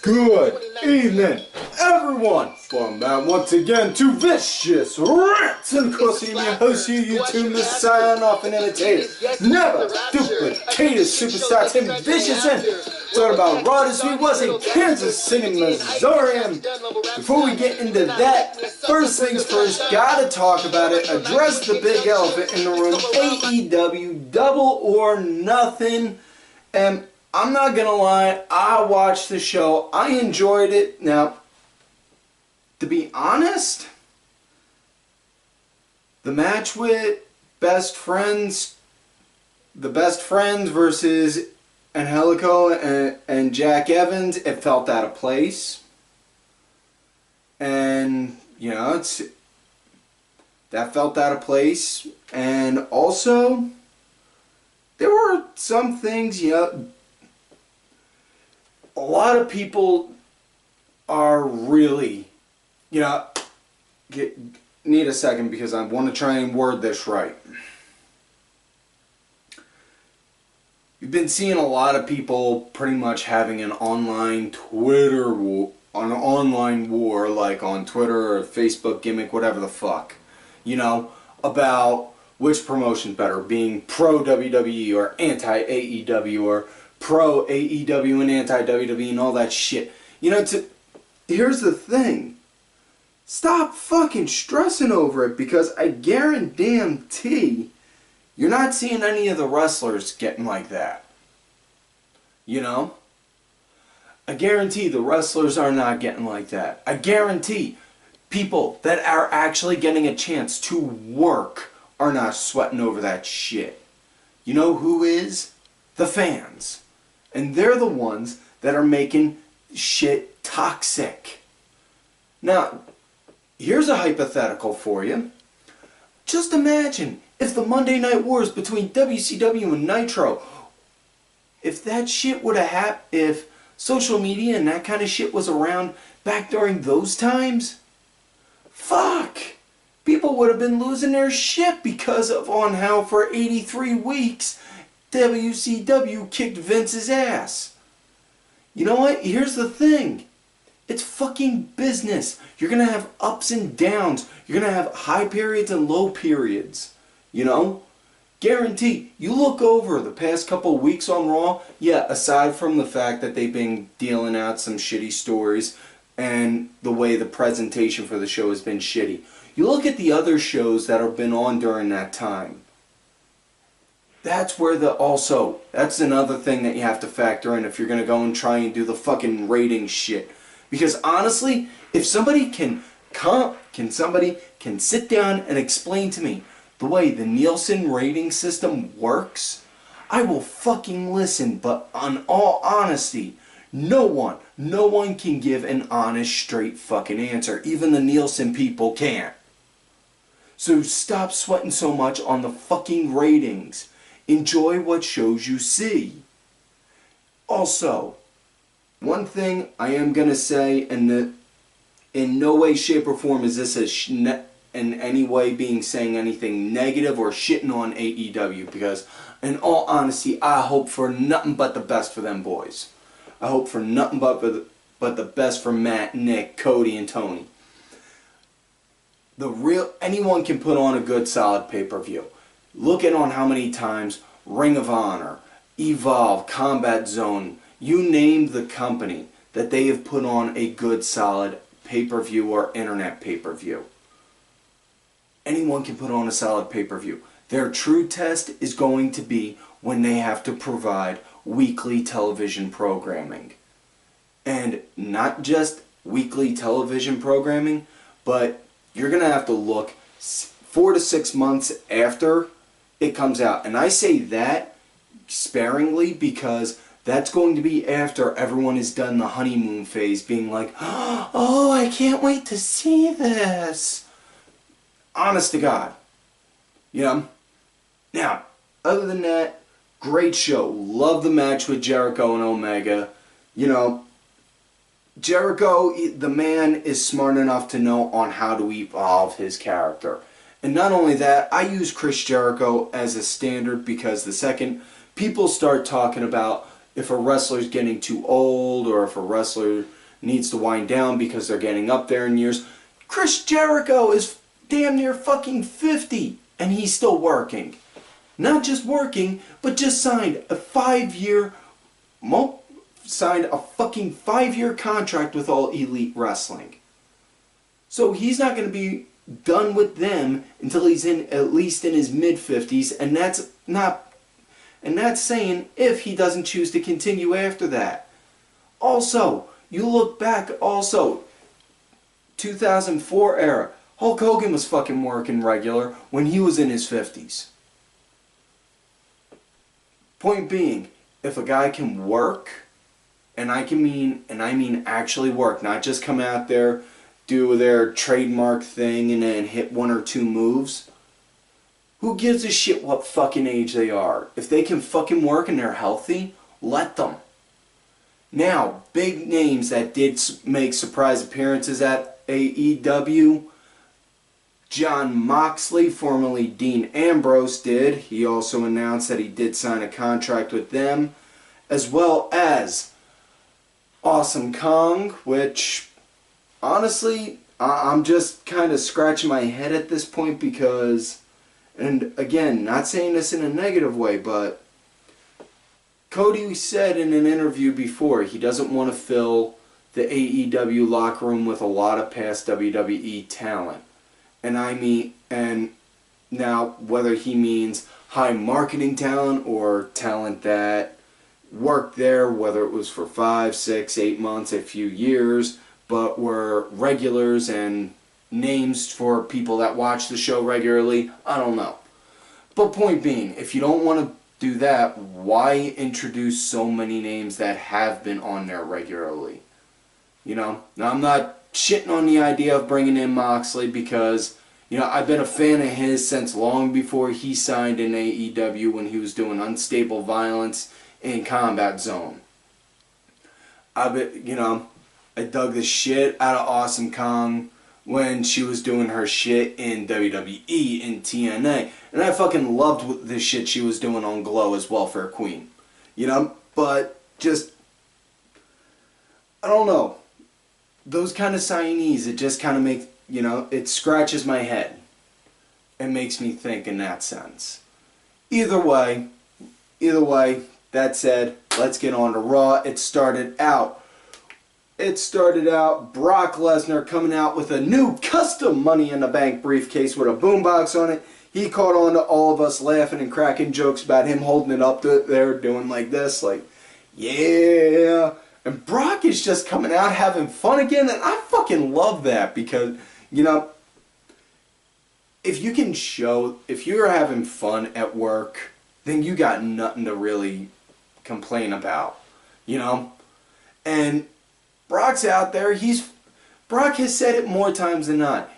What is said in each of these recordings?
Good evening, everyone. Welcome back once again to Vicious Rants. And of course, I'm your host, your YouTube messiah, and often imitated, never duplicated superstar Tim Vicious. And talking about Raw this week was in Kansas City, Missouri. And before we get into that, first things first, gotta talk about it, address the big elephant in the room, AEW Double or Nothing. And I'm not gonna lie, I watched the show, I enjoyed it. Now, to be honest, the match with the best friends versus Angelico and Jack Evans, it felt out of place. And, you know, that felt out of place. And also, there were some things, you know, a lot of people are really, you know, need a second because I want to try and word this right. You've been seeing a lot of people pretty much having an online Twitter war, an online war, like on Twitter or Facebook gimmick, whatever the fuck, you know, about which promotion's better, being pro WWE or anti AEW or pro AEW and anti WWE and all that shit. You know, here's the thing. Stop fucking stressing over it, because I guarantee you're not seeing any of the wrestlers getting like that. You know? I guarantee the wrestlers are not getting like that. I guarantee people that are actually getting a chance to work are not sweating over that shit. You know who is? The fans. And they're the ones that are making shit toxic. Now, here's a hypothetical for you. Just imagine if the Monday Night Wars between WCW and Nitro, if that shit would have happened, if social media and that kind of shit was around back during those times, fuck! People would have been losing their shit because of on how for 83 weeks WCW kicked Vince's ass. You know what? Here's the thing. It's fucking business. You're going to have ups and downs. You're going to have high periods and low periods. You know? Guarantee. You look over the past couple of weeks on Raw, yeah, aside from the fact that they've been dealing out some shitty stories and the way the presentation for the show has been shitty. You look at the other shows that have been on during that time. That's where that's another thing that you have to factor in if you're going to go and try and do the fucking rating shit. Because honestly, if somebody can sit down and explain to me the way the Nielsen rating system works, I will fucking listen. But on all honesty, no one can give an honest, straight fucking answer. Even the Nielsen people can't. So stop sweating so much on the fucking ratings. Enjoy what shows you see. Also, one thing I am going to say, and in no way, shape, or form is this in any way saying anything negative or shitting on AEW, because in all honesty, I hope for nothing but the best for them boys. I hope for nothing but the best for Matt, Nick, Cody, and Tony. Anyone can put on a good, solid pay-per-view. Look at on how many times Ring of Honor, Evolve, Combat Zone, you name the company that they have put on a good, solid pay-per-view or internet pay-per-view. Anyone can put on a solid pay-per-view. Their true test is going to be when they have to provide weekly television programming. And not just weekly television programming, but you're going to have to look 4 to 6 months after it comes out. And I say that sparingly because that's going to be after everyone has done the honeymoon phase, being like, oh, I can't wait to see this. Honest to God. You know? Now, other than that, great show. Love the match with Jericho and Omega. You know, Jericho, the man, is smart enough to know on how to evolve his character. And not only that, I use Chris Jericho as a standard because the second people start talking about if a wrestler's getting too old or if a wrestler needs to wind down because they're getting up there in years. Chris Jericho is damn near fucking 50 and he's still working. Not just working, but just signed a 5-year fucking 5-year contract with All Elite Wrestling. So he's not going to be done with them until he's at least in his mid-50s, and that's saying if he doesn't choose to continue after that. Also, you look back, 2004 era, Hulk Hogan was fucking working regular when he was in his 50s. Point being, if a guy can work, and I mean actually work, not just come out there, do their trademark thing and then hit 1 or 2 moves, who gives a shit what fucking age they are? If they can fucking work and they're healthy, let them. Now, big names that did make surprise appearances at AEW. Jon Moxley, formerly Dean Ambrose, did. He also announced that he did sign a contract with them. As well as Awesome Kong, which, honestly, I'm just kind of scratching my head at this point because, and again, not saying this in a negative way, but Cody said in an interview before he doesn't want to fill the AEW locker room with a lot of past WWE talent. And now whether he means high marketing talent or talent that worked there, whether it was for 5, 6, 8 months, a few years, but were regulars and names for people that watch the show regularly, I don't know. But point being, if you don't want to do that, why introduce so many names that have been on there regularly? You know, now I'm not shitting on the idea of bringing in Moxley because, you know, I've been a fan of his since long before he signed in AEW when he was doing Unstable Violence in Combat Zone. I dug the shit out of Awesome Kong when she was doing her shit in WWE in TNA. And I fucking loved the shit she was doing on Glow as Welfare Queen. You know, but just, I don't know. Those kind of signees, it just kind of makes, you know, it scratches my head. It makes me think in that sense. Either way, that said, let's get on to Raw. It started out Brock Lesnar coming out with a new custom Money in the Bank briefcase with a boombox on it. He caught on to all of us laughing and cracking jokes about him holding it up there doing like this, like, yeah. And Brock is just coming out having fun again, and I fucking love that because, you know, if you're having fun at work, then you got nothing to really complain about, you know? And Brock's out there, Brock has said it more times than not.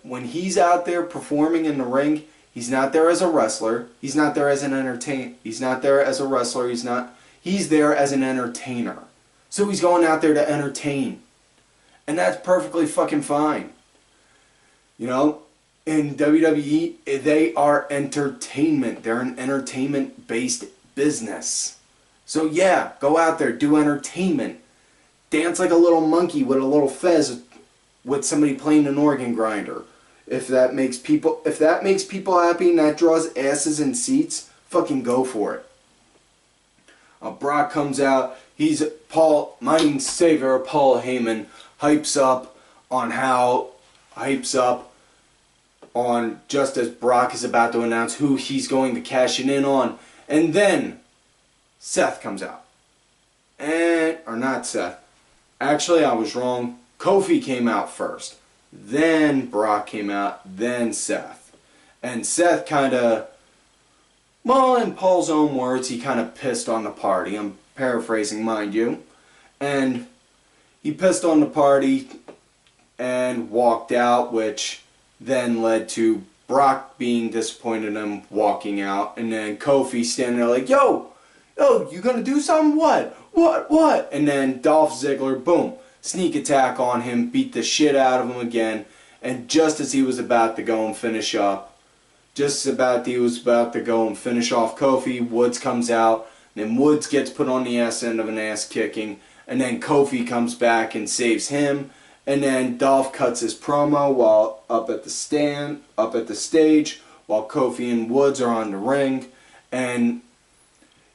When he's out there performing in the ring, he's not there as a wrestler, he's not there as an entertainer, he's not there as a wrestler, he's there as an entertainer. So he's going out there to entertain. And that's perfectly fucking fine. You know, in WWE, they are entertainment. They're an entertainment-based business. So yeah, go out there, do entertainment. Dance like a little monkey with a little fez with somebody playing an organ grinder. If that makes people happy and that draws asses and seats, fucking go for it. Brock comes out. Mighty Savior Paul Heyman hypes up on just as Brock is about to announce who he's going to cash it in on. And then Seth comes out. Or not Seth. Actually, I was wrong. Kofi came out first. Then Brock came out. Then Seth. And Seth kind of, well, in Paul's own words, he kind of pissed on the party. I'm paraphrasing, mind you. And he pissed on the party and walked out, which then led to Brock being disappointed in him walking out. And then Kofi standing there like, yo, you gonna do something? What? And then Dolph Ziggler, boom, sneak attack on him, beat the shit out of him again. And just as he was about to go and finish off Kofi, Woods comes out, Then Woods gets put on the ass end of an ass kicking. And then Kofi comes back and saves him. And then Dolph cuts his promo while up at the stage, while Kofi and Woods are on the ring. And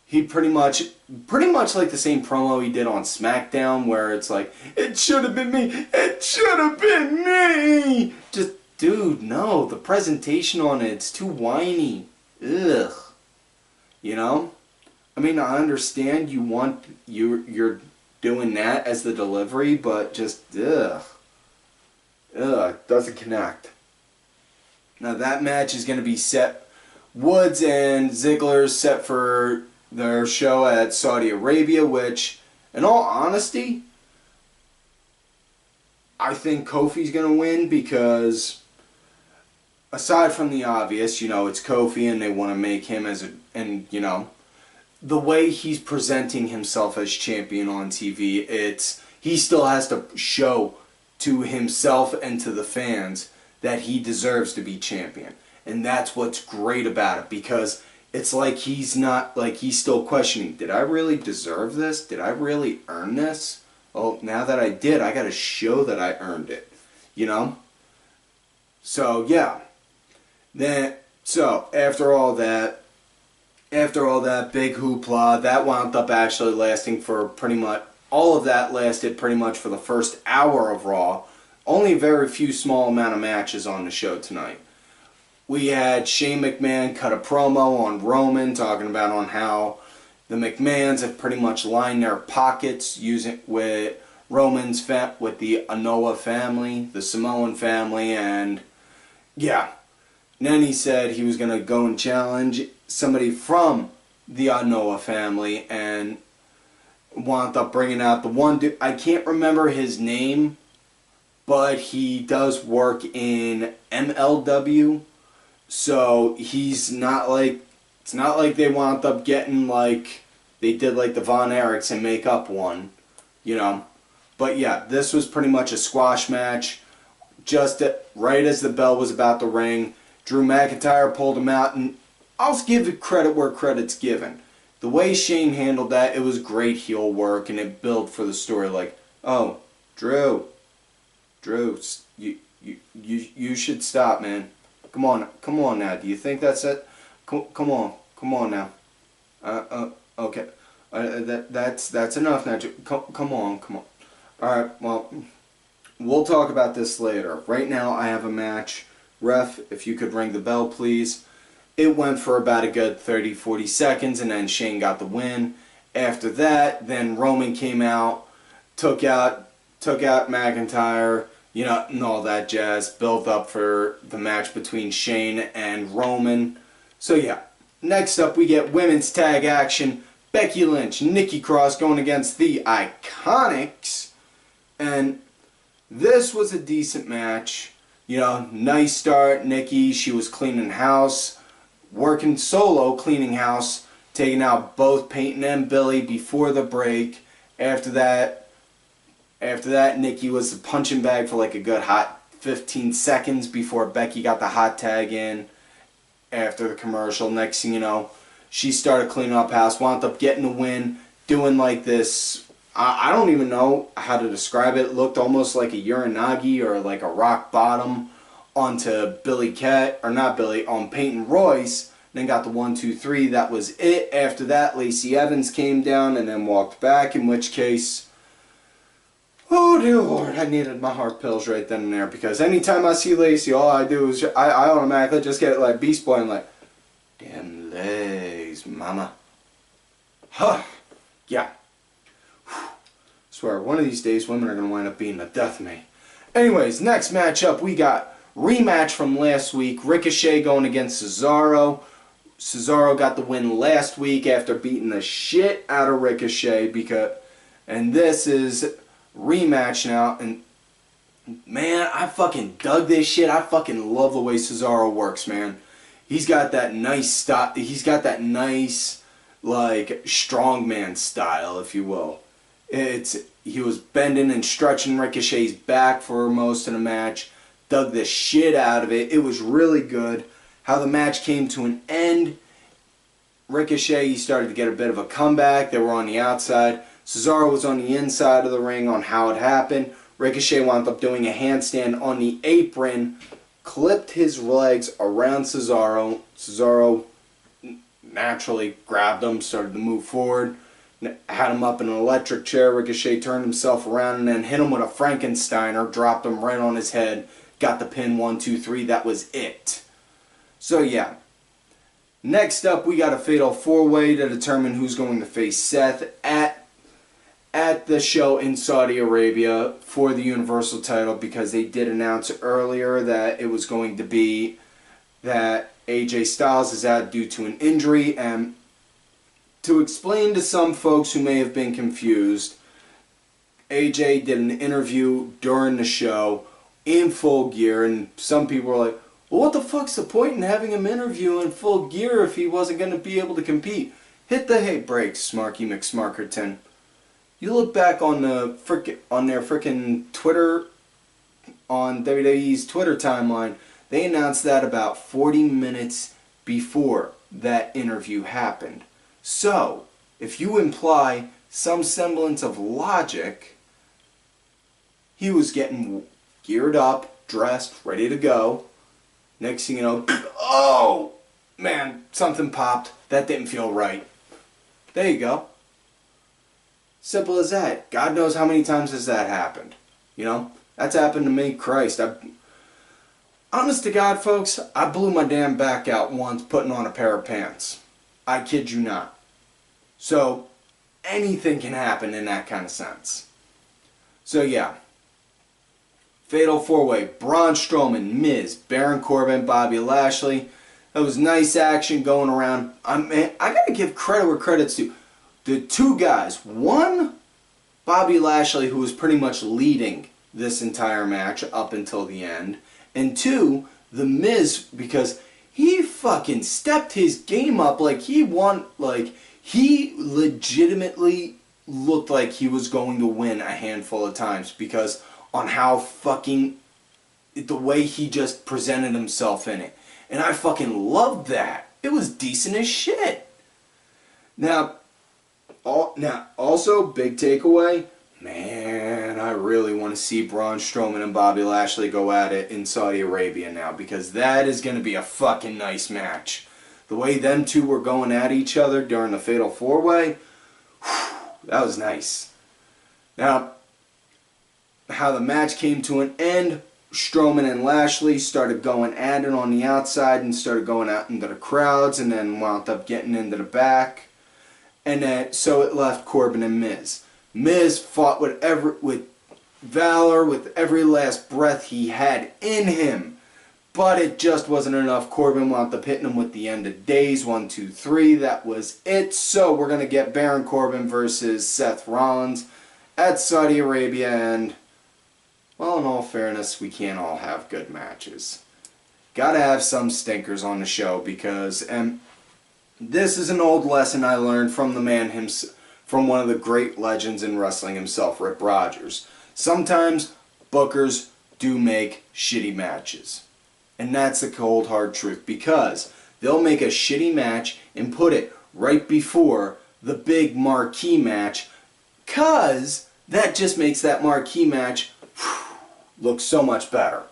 he pretty much like the same promo he did on SmackDown, where it's like, it should have been me, it should have been me. Just, dude, no, the presentation on it's too whiny. Ugh. You know? I mean, I understand you're doing that as the delivery, but just, ugh. Ugh, doesn't connect. Now that match is going to be set, Woods and Ziggler's set for their show at Saudi Arabia, which, in all honesty, I think Kofi's going to win because, aside from the obvious, you know, it's Kofi and they want to make him as a, and, you know, the way he's presenting himself as champion on TV, he still has to show to himself and to the fans that he deserves to be champion. And that's what's great about it, because it's like he's still questioning, did I really deserve this? Did I really earn this? Well, now that I did, I got to show that I earned it, you know? So, yeah. So, after all that big hoopla, that wound up actually lasting for pretty much, all of that lasted pretty much for the first hour of Raw. Only a very few small amount of matches on the show tonight. We had Shane McMahon cut a promo on Roman, talking about on how the McMahons have pretty much lined their pockets with Roman's with the Anoa'i family, the Samoan family, and yeah. And then he said he was going to go and challenge somebody from the Anoa'i family, and wound up bringing out the one dude, I can't remember his name, but he does work in MLW, so he's not like, it's not like they wound up getting like, they did like the Von Erichsen make-up one, you know. But yeah, this was pretty much a squash match. Just right as the bell was about to ring, Drew McIntyre pulled him out, and I'll give credit where credit's given. The way Shane handled that, it was great heel work, and it built for the story. Like, oh, Drew, you should stop, man. Come on now. Do you think that's it? Come on now. Okay. That's enough now. Come on. All right. Well, we'll talk about this later. Right now, I have a match. Ref, if you could ring the bell, please. It went for about a good 30-40 seconds, and then Shane got the win. After that, then Roman came out, took out McIntyre, you know, and all that jazz. Built up for the match between Shane and Roman. So yeah, next up we get women's tag action. Becky Lynch, Nikki Cross going against the IIconics. And this was a decent match. You know, nice start. Nikki, she was cleaning house. Working solo, cleaning house, taking out both Peyton and Billy before the break. After that, Nikki was the punching bag for like a good hot 15 seconds before Becky got the hot tag in after the commercial. Next thing you know, she started cleaning up house, wound up getting the win, doing like this, I don't even know how to describe it. It looked almost like a Uranagi or like a rock bottom onto Billy Cat, or not Billy, on Peyton Royce. Then got the 1, 2, 3. That was it. After that, Lacey Evans came down and then walked back, in which case, oh dear Lord, I needed my heart pills right then and there, because anytime I see Lacey, all I do is I automatically just get like Beast Boy and like, damn legs, mama. Huh. Yeah. Swear, one of these days women are going to wind up being the death of me. Anyways, next matchup, we got rematch from last week. Ricochet going against Cesaro. Cesaro got the win last week after beating the shit out of Ricochet, and this is rematch now. And man, I fucking dug this shit. I fucking love the way Cesaro works, man. He's got that nice style. He's got that nice, like, strongman style, if you will. He was bending and stretching Ricochet's back for most of the match. Dug the shit out of it. It was really good. How the match came to an end. Ricochet, he started to get a bit of a comeback. They were on the outside. Cesaro was on the inside of the ring on how it happened. Ricochet wound up doing a handstand on the apron, clipped his legs around Cesaro. Cesaro naturally grabbed him, started to move forward, had him up in an electric chair. Ricochet turned himself around and then hit him with a Frankensteiner, dropped him right on his head, got the pin, 1, 2, 3. That was it. So yeah. Next up, we got a fatal 4-way to determine who's going to face Seth at the show in Saudi Arabia for the Universal title, because they did announce earlier that it was going to be that AJ Styles is out due to an injury. And to explain to some folks who may have been confused, AJ did an interview during the show in full gear, and some people were like, well, what the fuck's the point in having him interview in full gear if he wasn't going to be able to compete? Hit the hate brakes, Smarky McSmarkerton. You look back on their frickin' Twitter, on WWE's Twitter timeline, they announced that about 40 minutes before that interview happened. So, if you imply some semblance of logic, he was getting geared up, dressed, ready to go. Next thing you know, oh, man, something popped. That didn't feel right. There you go. Simple as that. God knows how many times has that happened. You know, that's happened to me. Christ. Honest to God, folks, I blew my damn back out once putting on a pair of pants. I kid you not. So, anything can happen in that kind of sense. So, yeah. Fatal 4-way, Braun Strowman, Miz, Baron Corbin, Bobby Lashley. That was nice action going around. I gotta give credit where credit's due. The two guys, one, Bobby Lashley, who was pretty much leading this entire match up until the end, and two, The Miz, because he fucking stepped his game up like he legitimately looked like he was going to win a handful of times, because on how fucking, the way he just presented himself in it. And I fucking loved that. It was decent as shit. Now, also, big takeaway, man, I really want to see Braun Strowman and Bobby Lashley go at it in Saudi Arabia now, because that is going to be a fucking nice match. The way them two were going at each other during the Fatal 4-way, that was nice. Now, how the match came to an end, Strowman and Lashley started going at it on the outside and started going out into the crowds, and then wound up getting into the back. And then, so it left Corbin and Miz. Miz fought with valor, with every last breath he had in him. But it just wasn't enough. Corbin wound up hitting him with the end of days. 1, 2, 3. That was it. So we're going to get Baron Corbin versus Seth Rollins at Saudi Arabia. And, well, in all fairness, we can't all have good matches. Gotta have some stinkers on the show, because this is an old lesson I learned from the man himself, from one of the great legends in wrestling himself, Rip Rogers. Sometimes bookers do make shitty matches. And that's the cold hard truth, because they'll make a shitty match and put it right before the big marquee match, because that just makes that marquee match look so much better.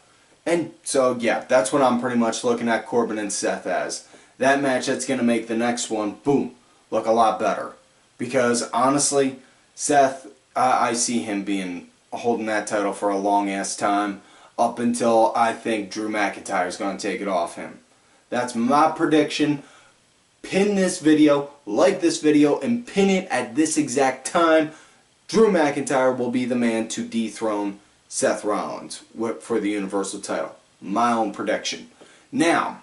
And so, yeah, that's what I'm pretty much looking at Corbin and Seth as. That match that's going to make the next one, boom, look a lot better. Because, honestly, Seth, I see him holding that title for a long-ass time, up until I think Drew McIntyre is going to take it off him. That's my prediction. Pin this video, like this video, and pin it at this exact time. Drew McIntyre will be the man to dethrone Seth Rollins for the Universal title. My own prediction. Now,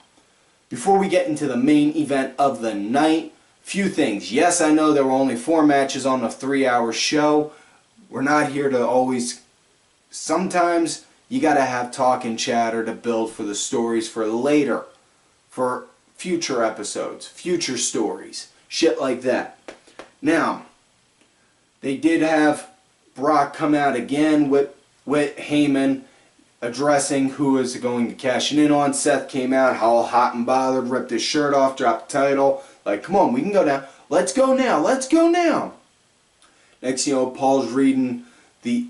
before we get into the main event of the night, few things. Yes, I know there were only 4 matches on a 3-hour show. We're not here to always... Sometimes you gotta have talk and chatter to build for the stories for later. For future episodes, future stories, shit like that. Now, they did have Brock come out again with Heyman addressing who is going to cash in on. Seth came out all hot and bothered, ripped his shirt off, dropped the title. Like, come on, we can go now. Let's go now. Let's go now. Next, you know, Paul's reading the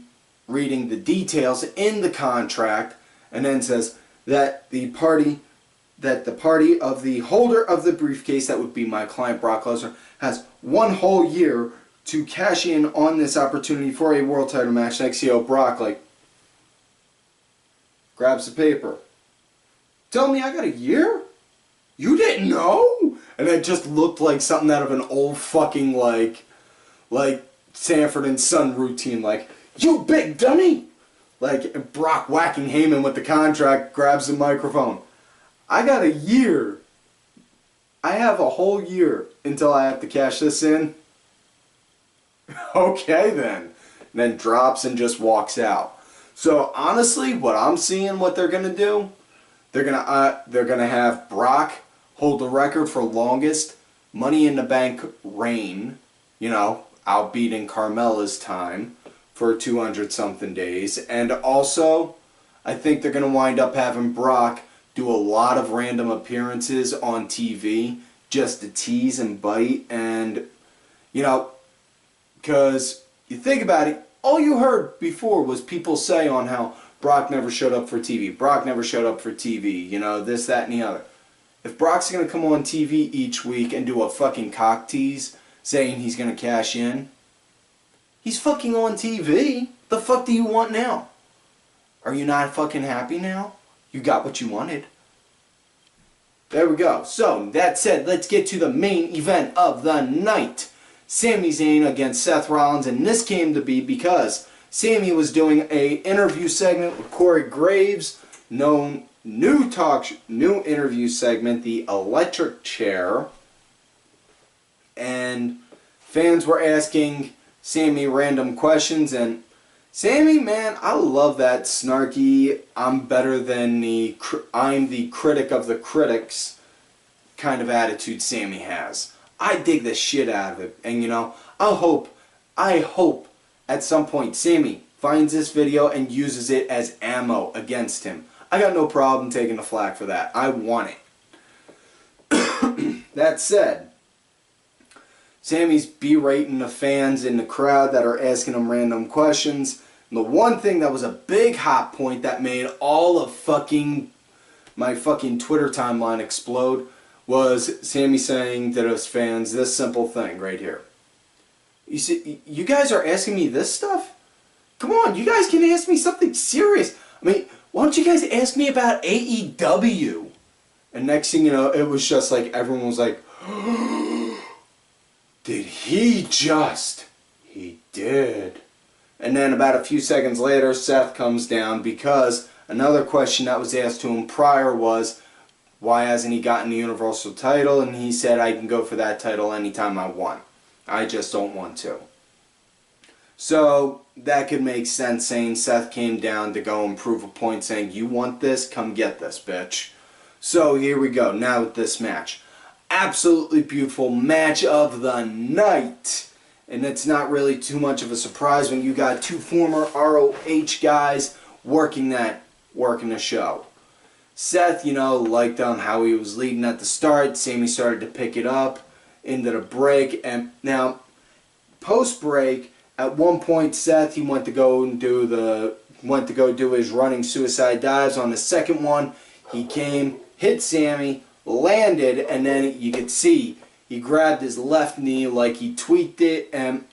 details in the contract, and then says that the party of the holder of the briefcase, that would be my client Brock Lesnar, has 1 whole year to cash in on this opportunity for a world title match. Next, you know, Brock like grabs the paper. Tell me I got a year? You didn't know? And it just looked like something out of an old fucking like Sanford and Son routine. Like, you big dummy! Like, Brock whacking Heyman with the contract, grabs the microphone. I got a year. I have a whole year until I have to cash this in. Okay then. And then drops and just walks out. So honestly, what I'm seeing what they're gonna do, they're gonna have Brock hold the record for longest Money in the Bank reign, you know, outbeating Carmella's time for 200 something days. And also, I think they're gonna wind up having Brock do a lot of random appearances on TV just to tease and bite. And you know, because you think about it, all you heard before was people say on how Brock never showed up for TV. Brock never showed up for TV. You know, this, that, and the other. If Brock's going to come on TV each week and do a fucking cock tease saying he's going to cash in, he's fucking on TV. The fuck do you want now? Are you not fucking happy now? You got what you wanted. There we go. So, that said, let's get to the main event of the night. Sami Zayn against Seth Rollins, and this came to be because Sami was doing a interview segment with Corey Graves, new interview segment, the Electric Chair, and fans were asking Sami random questions, and Sami, man, I love that snarky, I'm the critic of the critics kind of attitude Sami has. I dig the shit out of it, and you know, I hope at some point Sami finds this video and uses it as ammo against him. I got no problem taking the flak for that. I want it. That said, Sami's berating the fans in the crowd that are asking him random questions. And the one thing that was a big hot point that made all of my fucking Twitter timeline explode was Sami saying to those fans this simple thing right here. You see, you guys are asking me this stuff? Come on, you guys can ask me something serious. I mean, why don't you guys ask me about AEW? And next thing you know, it was just like everyone was like, did he just? He did. And then about a few seconds later, Seth comes down because another question that was asked to him prior was, why hasn't he gotten the Universal title? And he said, I can go for that title anytime I want. I just don't want to. So that could make sense, saying Seth came down to go and prove a point, saying, you want this? Come get this, bitch. So here we go, now with this match. Absolutely beautiful match of the night. And it's not really too much of a surprise when you got two former ROH guys working the show. Seth, you know, liked how he was leading at the start. Sami started to pick it up into the break. And now, post-break, at one point, Seth, he went to go do his running suicide dives. On the second one, he came, hit Sami, landed, and then you could see he grabbed his left knee like he tweaked it. And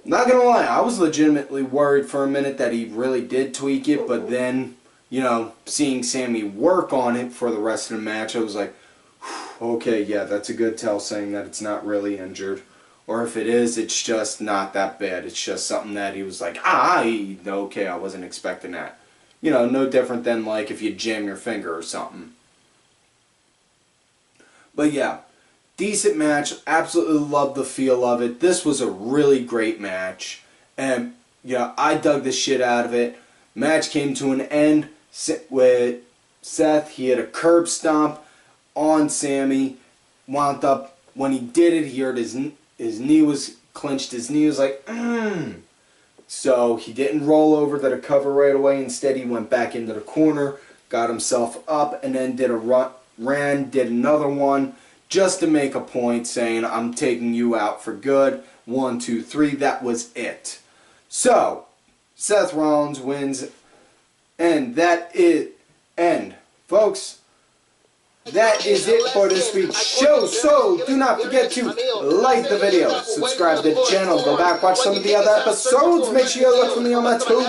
not gonna lie, I was legitimately worried for a minute that he really did tweak it, but then, you know, seeing Sami work on it for the rest of the match, I was like, okay, yeah, that's a good tell, saying that it's not really injured. Or if it is, it's just not that bad. It's just something that he was like, okay, I wasn't expecting that. You know, no different than like if you jam your finger or something. But yeah, decent match. Absolutely loved the feel of it. This was a really great match. And yeah, I dug the shit out of it. Match came to an end with Seth. He had a curb stomp on Sami. Wound up, when he did it, he heard his knee was clenched. His knee was like, So he didn't roll over to the cover right away. Instead, he went back into the corner, got himself up, and then did a did another one, just to make a point saying I'm taking you out for good. 1, 2, 3, that was it. So, Seth Rollins wins, and folks, that is it for this week's show. So, do not forget to like the video, subscribe to the channel, go back, watch some of the other episodes. Make sure you look for me on my Twitter,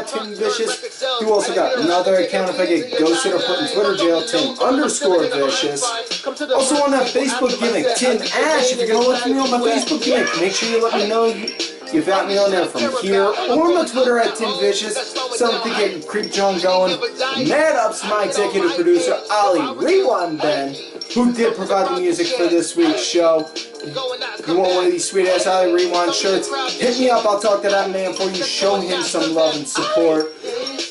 Tim Vicious. You also got another account if I get ghosted or put in Twitter jail, Tim_Vicious. Also on that Facebook gimmick, Tim Ash. If you're going to look for me on my Facebook gimmick, make sure you let me know you've got me on there from here or on my Twitter at Tim Vicious. Something getting Creep John going. Mad ups to my executive producer, Ali Rewind Ben, who did provide the music for this week's show. You want one of these sweet ass Ali Rewind shirts? Hit me up, I'll talk to that man for you. Show him some love and support.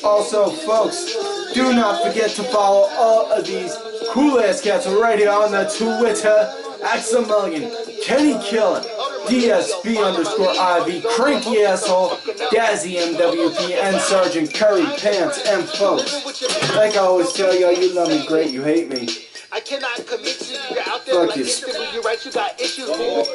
Also, folks, do not forget to follow all of these cool ass cats right here on the Twitter. Axel Mulligan, Kenny Killen, DSB_IV, Cranky Asshole, Dazzy MWP, and Sergeant Curry Pants. And folks, like I always tell y'all, you love me great, you hate me. I cannot commit to you. You're out there like this. You're right, you got issues. Move.